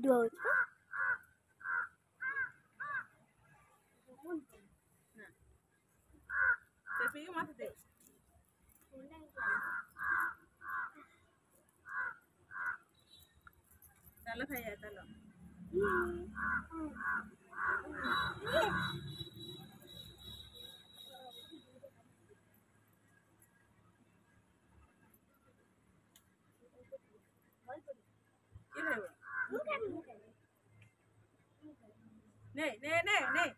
Video ହଉଛି मत दे चलो खाइए चलो नहीं नहीं नहीं नहीं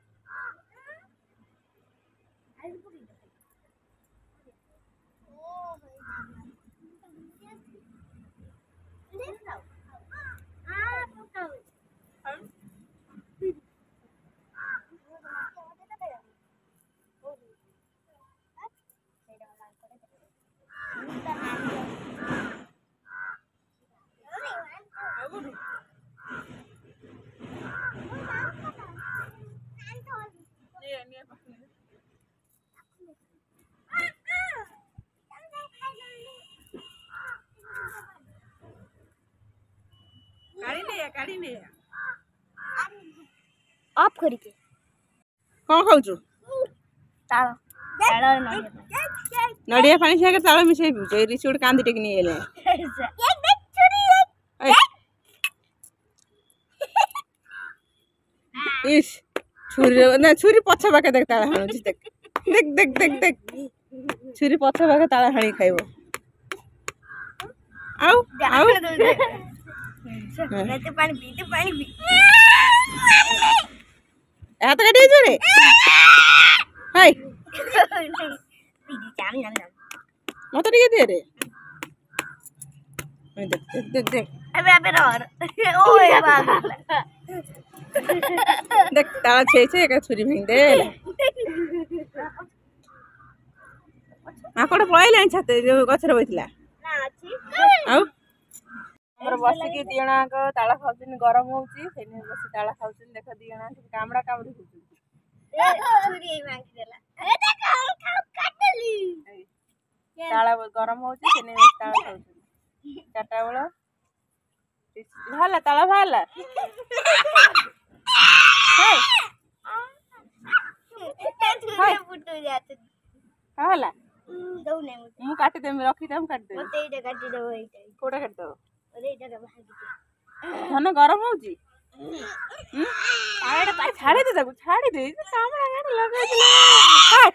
ऑफ करके कौन खाऊ ताଳ ताଳ नड़िया पानी से ताल मिसे पीछे रिसी गोटे कांदी टेक नहीं गले इस छुरी ना छुरी पछ पाके देख ताला हाणुची देख देख देख देख देख छुरी पछ पाके ताला हाणी खाइबो आउ आउ मैं तो पानी पी हाथ काटी जो रे हाय मत टिके दे रे देख देख देख देख अबे अबे रो ओए बाबा देख ताला छे का छुरी भांग दे माकड़ पळैला छाते जो गछरे बइतला ना अछि आउ हमर बसिके दियणा को ताला खाउछन गरम होउची सेने बसी ताला खाउछन देख दियणा कामड़ा कामड़ी होउची छुरी मांगी देला अरे देख काटली ताला गरम होउची सेने बसी ताला खाउछन चाटा बेला भाला ताला भाला हाय छुरी फुटो जात भाला दौ नै मु काटी दे रखी दम काट दे मते एटा काटी दो एटा कोडा काट दो अरे एटा भागी दे धन गरम होउची ताड़ा पा छाड़ी दे ताको छाड़ी दे कामड़ा गाड़ी लगा दे काट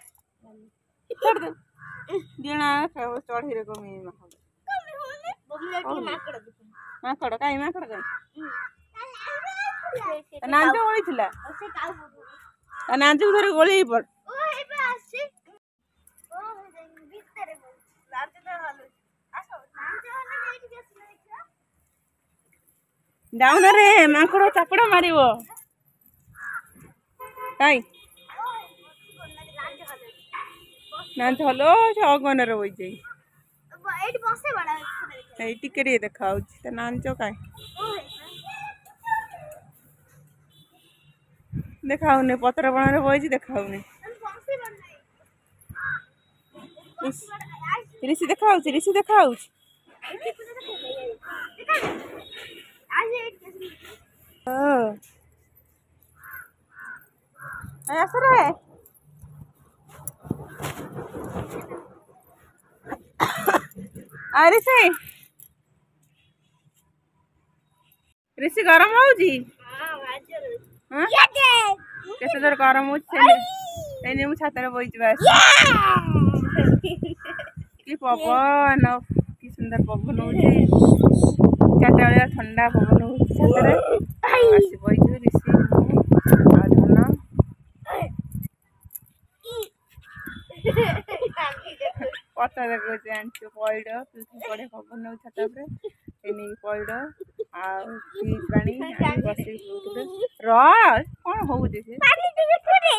छोड़ दे दियणा चढ़ी रे कमी माकड़ काई माकड़ काई नांजो ओळी थिला से काउ ता नांजो धरे गोली पड़ ओ हेबे आसी ओ भीतर लाते तो हालो आसो नांजो हने जाई के सुन देखियो डाउन रे माकड़ चापड़ा मारिबो काई नांजो हलो अगन रे होई जाई एटी बसे बड़ा ए टिके देखाउची ता नांजो काई देखाउने पत्र बना बही देखाउने ऋषि देखाउची ऋषि देखाउची आस रे आ ऋषि ऋषि गरम होउची केते जोर गरम होउची एने मु छाତରେ बइची बास की पवन की सुंदर पवन होउची चाटा बेला ठंडा पवन होउची छाତରେ आसी बइची ऋषि आ धन पता देखो जानछ पइड तुसी पड़े पवन हो छाता ऊपर एने पइड आ फ्रिज पानी आनी बसी र कोन होउ जे से पानी टिके छुरे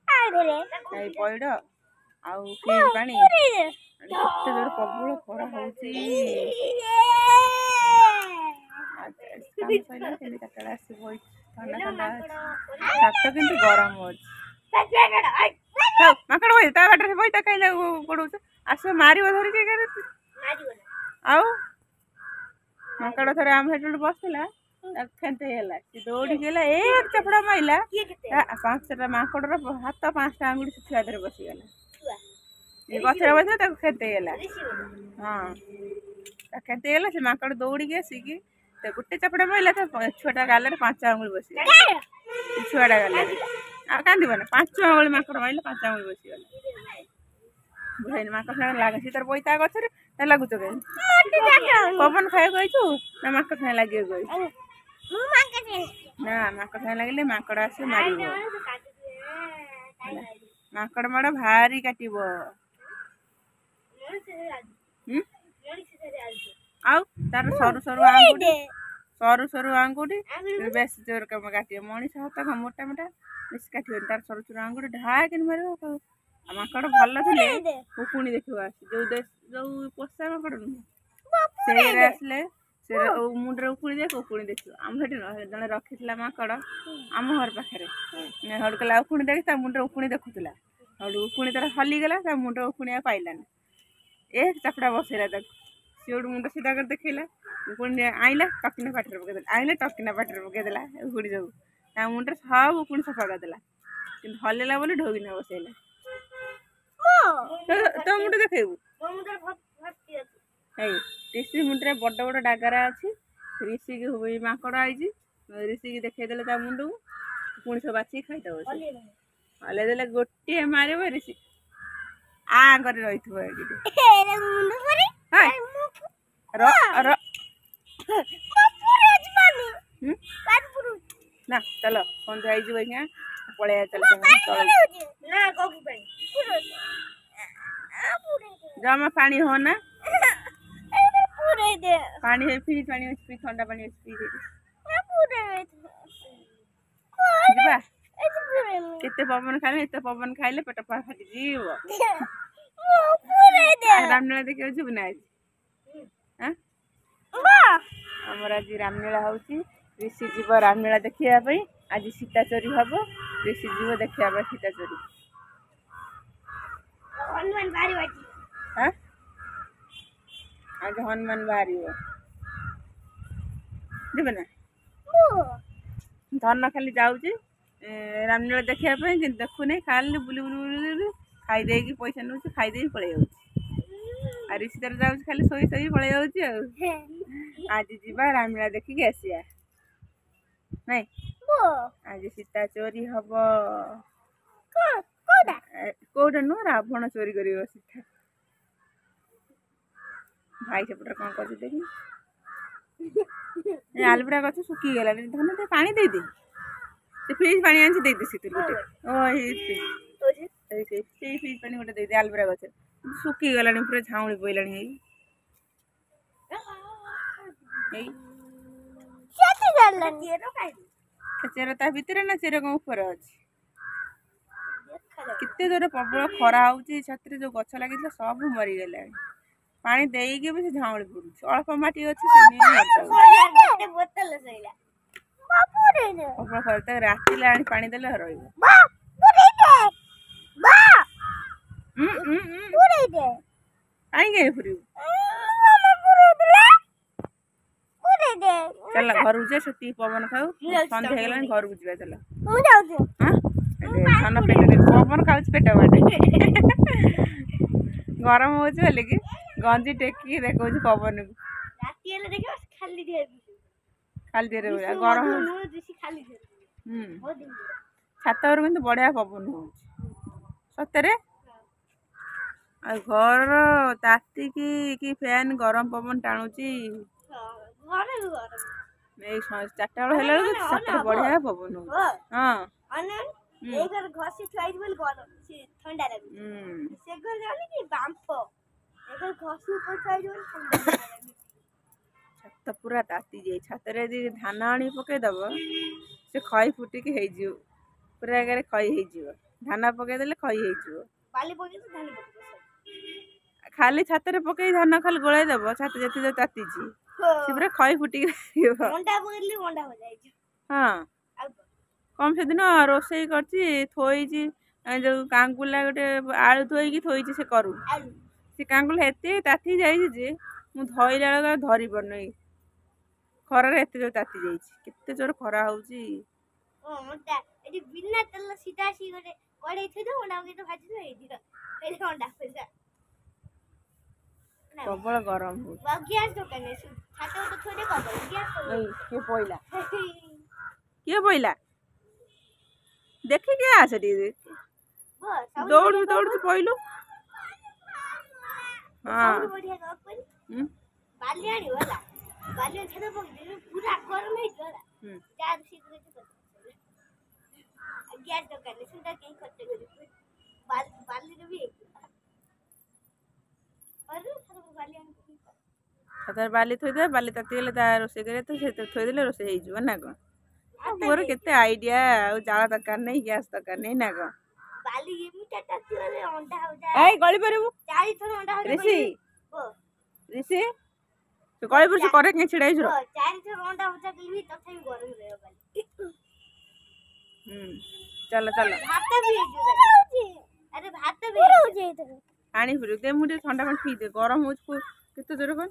आ रे ए पइड आ फ्रिज पानी केते जोर प्रबल खरा होउची काम सइला केने काटला आसी बइ ठंडा ठंडा छाता किंतु गरम होउची माकड़ बइ ता बाटर से बइ ता कइला पडुछ आसे मारिबो धरि के करे मारिबो आउ माकड़ थरे आम हेटु बसला ଖେନ୍ତେ ହେଲା ସେ ଦୌଡ଼ିକି ହେଲା ଏକ ଚାପଡ଼ା ମାଇଲା କିଏ କେତେ 5ଟା ମାଙ୍କଡ଼ର ହାତ 5ଟା ଆଙ୍ଗୁଠି ସେ ଛୁଆ ଦେହରେ ବସିଗଲା ଛୁଆ ଏ ଗଛରେ ବସିଲା ତାକୁ ଖେନ୍ତେ ହେଲା ରିସି ହଁ ତା ଖେନ୍ତେ ହେଲା ସେ ମାଙ୍କଡ଼ ଦୌଡ଼ିକି ଆସିକି ଗୋଟେ ଚାପଡ଼ା ମାଇଲା ତା ଛୁଆଟା ଗାଲରେ 5 ଆଙ୍ଗୁଳି ବସିଗଲା ସେ ଛୁଆଟା ଗାଲରେ ଆଉ କାନ୍ଦିବ ନା 5 ଆଙ୍ଗୁଳି ମାଙ୍କଡ଼ ମାଇଲେ 5 ଆଙ୍ଗୁଳି ବସିଗଲା ବୁଝାଇନି ମାଙ୍କଡ଼ ସାଙ୍ଗେ ଲାଗେ ସେ ତାର ବଇତା ଗଛରେ ତା ଲାଗୁଛ କାହିଁ ପବନ ଖାଇବାକୁ ଆଇଛୁ ନା ମାଙ୍କଡ଼ ସାଙ୍ଗେ ଲାଗିବାକୁ ଆଇଛୁ ନା ମାଙ୍କଡ଼ ସାଙ୍ଗେ ଲାଗିଲେ ମାଙ୍କଡ଼ ଆସି ମାରିବ ମାଙ୍କଡ଼ ମାଡ଼ ଭାରି କାଟିବ ଆଉ ତାର ସରୁ ସରୁ ଆଙ୍ଗୁଠି ବେଶୀ ଜୋର କାମ କାଟିବ ମଣିଷ ହାତ ମୋଟା ମୋଟା ବେଶୀ କାଟିବନି ତାର ସରୁ ସରୁ ଆଙ୍ଗୁଠି ଢାକିନି ମାରିବ ଆଉ ମାଙ୍କଡ଼ ଭଲ ଥିଲେ ଉକୁଣି ଦେଖିବ ଆସି ଯୋଉ ପୋଷା ମାଙ୍କଡ଼ ନୁହେଁ ସେଇରେ ଆସିଲେ ସେ ମୁଣ୍ଡରେ ଉକୁଣି ଦେଖିବ ଆମ ସେଠି ଜଣେ ରଖିଥିଲା ମାଙ୍କଡ଼ ଆମ ଘର ପାଖରେ ହଠୁ କହିଲା ଉକୁଣି ଦେଖି ତା ମୁଣ୍ଡରେ ଉକୁଣି ଦେଖୁଥିଲା ହଠୁ ଉକୁଣି ତାର ହଲିଗଲା ତା ମୁଣ୍ଡରେ ଉକୁଣି ଆଉ ପାଇଲାନି ଏକ ଚାପଡ଼ା ବସେଇଲା ତାକୁ ସିଏ ଗୋଟେ ମୁଣ୍ଡ ସିଧା କରି ଦେଖେଇଲା ଉକୁଣି ଆଇଲା ଟକିନା ପାଟିରେ ପକେଇଦେଲା ଉକୁଣି ସବୁ ତା ମୁଣ୍ଡରେ ସବୁ ଉକୁଣି ସଫା କରିଦେଲା କିନ୍ତୁ ହଲେଇଲା ବୋଲି ଢୋକିନା ବସେଇଲା ତୋ ମୁଣ୍ଡ ଦେଖେଇବୁ ଏଇ ରିଷି ମୁଣ୍ଡରେ ବଡ଼ ବଡ଼ ଡାଗରା ଅଛି ରିଷିକି ମାଙ୍କଡ଼ ଆଇଛି ରିଷିକି ଦେଖେଇଦେଲେ ତା ମୁଣ୍ଡକୁ ପୁଣି ସବୁ ବାଛିକି ଖାଇଦେବ ହଲେଇ ଦେଲେ ଗୋଟିଏ ମାରିବ ରିଷି ଆ କରି ରହିଥିବ ଏଇଠି ନା ଚାଲ ସନ୍ଧ୍ୟା ହେଇଯିବ ଆଜ୍ଞା ପଳେଇବା ଚାଲ ଜମା ପାଣି हो ना पानी है फ्रिज पानी अच्छी ठंडा पानी अच्छी ଯିବା କେତେ ପବନ ଖାଇଲେ ଏତେ ପବନ ଖାଇଲେ ପେଟ ଫାଟି ଯିବ ରାମନୀଳା ଦେଖିବାକୁ ଯିବୁ ନା ଆଜି ଆମର ଆଜି ରାମନୀଳା ହଉଛି ରିଷି ଯିବ ରାମନୀଳା ଦେଖିବା ପାଇଁ ଆଜି ସୀତା ଚୋରି ହବ ରିଷି ଯିବ ଦେଖିବା ପାଇଁ ସୀତା ଚୋରି ଆଜି ହନୁମାନ ବାହାରିବ ଯିବେ ନା ଧନ ଖାଲି ଯାଉଛି ରାମନୀଳା ଦେଖିବା ପାଇଁ କିନ୍ତୁ ଦେଖୁନି ଖାଲି ବୁଲି ଖାଇ ଦେଇକି ପଇସା ନେଉଛି ଖାଇ ଦେଇକି ପଳେଇ ଯାଉଛି ଆଉ ରିଷି ତାର ଯାଉଛି ଖାଲି ଶୋଇ ପଳେଇ ଯାଉଛି ଆଉ ଆଜି ଯିବା ରାମନୀଳା ଦେଖିକି ଆସିବା ନାଇଁ ଆଜି ସୀତା ଚୋରି ହବ କୋଉଟା ନୁହଁ ରାବଣ ଚୋରି କରିବ ସୀତା ଭାଇ ସେପଟରେ କ'ଣ କରୁଛି ଦେଖି ଆଲୁବୁଡ଼ା ଗଛ ଶୁଖିଗଲାଣି ଧନ ଟିକେ ପାଣି ଦେଇଦେ ସେ ଫ୍ରିଜ୍ ପାଣି ଆଣିଛି ଦେଇଦେ ସେଥିରୁ ଗୋଟେ ସେଇ ଫ୍ରିଜ୍ ପାଣି ଗୋଟେ ଦେଇଦେ ଆଲୁବୁଡ଼ା ଗଛ ଶୁଖିଗଲାଣି ପୁରା ଝାଉଁଳି ପଇଲାଣି ଚେର ତା ଭିତରେ ନା ଚେର କ'ଣ ଉପରେ ଅଛି କେତେ ଜୋରେ ପ୍ରବଳ ଖରା ହଉଛି ଛାତରେ ଯୋଉ ଗଛ ଲାଗିଥିଲା ସବୁ ମରିଗଲାଣି ପାଣି ଦେଇକି ବି ସେ ଝାଉଁଳି ପଡୁଛି ଅଳ୍ପ ମାଟି ଅଛି ରାତିରେ ଆଣି ପାଣି ଦେଲେ ରହିବ କାହିଁକି ପୁରିବୁ ଚାଲ ଘରକୁ ଯିବା ସେତିକି ପବନ ଖାଉ ସନ୍ଧ୍ୟା ହେଇଗଲାଣି ଘରକୁ ଯିବା ଚାଲ ଧାନ ପେଟ ପବନ ଖାଉଛି ପେଟ ବାଟେ ଗରମ ହଉଛି ବୋଲି କି ଗଞ୍ଜି ଟେକିକି ଦେଖଉଛି ପବନକୁ ଖାଲି ଦେହରେ ଗରମ ଛାତ ଘର କିନ୍ତୁ ବଢିଆ ପବନ ହଉଛି ସତରେ ଆଉ ଘର ତାତିକି କି ଫ୍ୟାନ୍ ଗରମ ପବନ ଟାଣୁଛି ଏଇ 4ଟା ବେଳ ହେଲା ବେଳକୁ ଛାତରେ ବଢିଆ ପବନ ହଉଛି ହଁ ଛାତ ପୁରା ତାତି ଯାଇ ଛାତରେ ଯଦି ଧାନ ଆଣି ପକେଇଦବ ସେ ଖଇ ଫୁଟିକି ହେଇଯିବ ପୁରା ଜାଗାରେ ଖଇ ହେଇଯିବ ଧାନ ପକେଇଦେଲେ ଖଇ ହେଇଯିବ ଖାଲି ଛାତରେ ପକେଇ ଧାନ ଖାଲି ଗୋଳେଇ ଦବ ଛାତ ଯେତିକି ତାତିଛି ସେ ପୁରା ଖଇ ଫୁଟିକି ହଁ କମ ସେଦିନ ରୋଷେଇ କରିଛି ଥୋଇଛି ଯୋଉ କାଙ୍ଗୁଲା ଗୋଟେ ଆଳୁ ଥୋଇକି ଥୋଇଛି ସେ କରୁ ସେ କାଙ୍ଗୁଲା ଏତେ ତାତି ଯାଇଛି ଯେ ମୁଁ ଧଇଲା ବେଳକୁ ଧରି ପାରୁନି ଖରାରେ ଏତେ ଜୋର ତାତି ଯାଇଛି, କେତେ ଜୋର ଖରା ହଉଛି। ଓ ଅଣ୍ଡା ଏଠି ବିନା ତେଲ ସିଧା ଆସି ଗୋଟେ କଡ଼େଇ ଥୋଇଦବ ଅଣ୍ଡା ପକେଇ ଭାଜିଦବ ହେଇଯିବ ଏଇଠି ଅଣ୍ଡା ଭଜା। ପ୍ରବଳ ଗରମ ହଉଛି। ଆଉ ଗ୍ୟାସ ଦୋକାନ ଛାତ ଉପରେ ଥୋଇଦେ କରିଦବ ଗ୍ୟାସ ଏଇ କିଏ ପଇଲା, କିଏ ପଇଲା ଦେଖିକି ଆସେ ଟିକେ, ଦୌଡୁଛୁ ଦୌଡୁଛୁ ପଇଲୁ। ସବୁଠୁ ବଢିଆ କଣ କହିଲୁ? ହଁ ବାଲି ଆଣିବ ହେଲା, ବାଲି ଛାତ ପକେଇଦେବି ପୁରା ଗରମ ହେଇଯିବ ହେଲା, ଚାର ଶୀଘ୍ର ଗ୍ୟାସ ଦୋକାନରେ ସୁଧା କେହି ଖର୍ଚ୍ଚ କରିବେ ବାଲିରେ ବି ହେଇଯିବ। ବାଲି ଆଣି ତାର ବାଲି ଥୋଇଦେବେ, ବାଲି ତାତିଗଲେ ତା ରୋଷେଇ କରିବା ତ ସେଥିରେ ଥୋଇଦେଲେ ରୋଷେଇ ହେଇଯିବ ନା କଣ? ମୋର କେତେ ଆଇଡିଆ, ଆଉ ଜାଳ ଦରକାର ନାହିଁ, ଗ୍ୟାସ ଦରକାର ନାହିଁ ନା କଣ? ବାଲି ଏମିତି ତାତିଗଲେ ଅଣ୍ଡା ଭଜା ଏଇ ଗଳି ପାରିବୁ ଚାରିଥର ଅଣ୍ଡା ଭଜା ଋଷି, ଋଷି ତୁ ଗଳି ପଡୁଛୁ, କରେ କାଇଁ ଛିଡା ହେଇଛୁ? ଚାରିଥର ଅଣ୍ଡା ଭଜା କଲି ତଥାପି ଗରମ ରହିବ ବାଲି। ଚାଲ ଚାଲ, ଭାତ ବି ହେଇଯିବ। ଆରେ ଭାତ ବି ହେଇଯିବ। ପାଣି ପୁରେଇ ଦେ, ମୁଁ ଟିକେ ଥଣ୍ଡା ପାଣି ପିଇଦେ, ଗରମ ହଉଛି କେତେ ଜୋର କଣ।